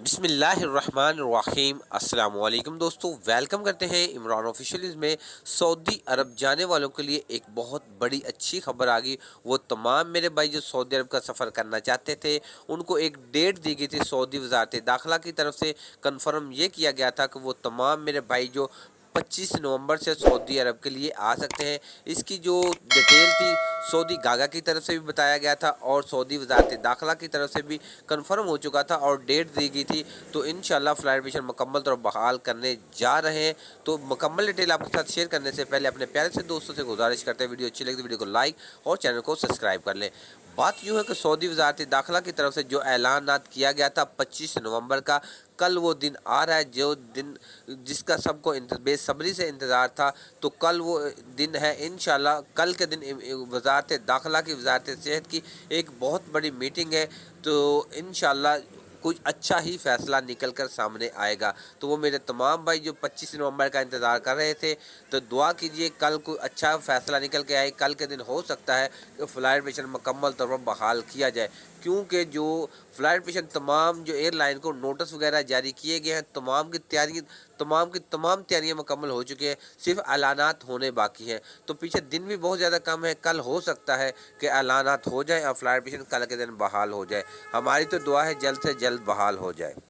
بسم اللہ الرحمن الرحیم۔ السلام علیکم دوستو، ویلکم کرتے ہیں عمران آفیشیلز میں۔ سعودی عرب جانے والوں کے لیے ایک بہت بڑی اچھی خبر آ گئی۔ وہ تمام میرے بھائی جو سعودی عرب کا سفر کرنا چاہتے تھے ان کو ایک ڈیٹ دی گئی تھی سعودی وزارت داخلہ کی طرف سے۔ کنفرم یہ کیا گیا تھا کہ وہ تمام میرے بھائی جو 25 نومبر سے سعودی عرب کے لیے آ سکتے ہیں۔ اس کی جو ڈیٹیل تھی سعودی گاگا کی طرف سے بھی بتایا گیا تھا اور سعودی وزارت داخلہ کی طرف سے بھی کنفرم ہو چکا تھا اور ڈیٹ دی گئی تھی۔ تو انشاءاللہ فلائٹ مشن مکمل طور پر بحال کرنے جا رہے ہیں۔ تو مکمل ڈیٹیل آپ کے ساتھ شیئر کرنے سے پہلے اپنے پیارے سے دوستوں سے گزارش کرتے ہیں، ویڈیو اچھی لگے تو ویڈیو کو لائک اور چینل کو سبسکرائب کر لیں۔ بات یوں ہے کہ سعودی وزارت داخلہ کی طرف سے جو اعلانات کیا گیا تھا 25 نومبر کا، کل وہ دن آ رہا ہے جو دن جس کا سب کو بے صبری سے انتظار تھا۔ تو کل وہ دن ہے انشاءاللہ۔ کل کے دن وزارت داخلہ کی وزارت صحت کی ایک بہت بڑی میٹنگ ہے، تو انشاءاللہ کچھ اچھا ہی فیصلہ نکل کر سامنے آئے گا۔ تو وہ میرے تمام بھائی جو 25 نومبر کا انتظار کر رہے تھے تو دعا کیجئے کل کوئی اچھا فیصلہ نکل کے آئے۔ کل کے دن ہو سکتا ہے کہ فلائٹ مشن مکمل طور پر بحال کیا جائے، کیونکہ جو فلائٹ مشن تمام جو ایئر لائن کو نوٹس وغیرہ جاری کیے گئے ہیں، تمام کی تمام تیاریاں مکمل ہو چکی ہیں، صرف اعلانات ہونے باقی ہیں۔ تو پیچھے دن بھی بہت زیادہ کم ہے، کل ہو سکتا ہے کہ اعلانات ہو جائیں اور فلائٹ مشن کل کے دن بحال ہو جائے۔ ہماری تو دعا ہے جلد سے جلد بحال ہو جائے۔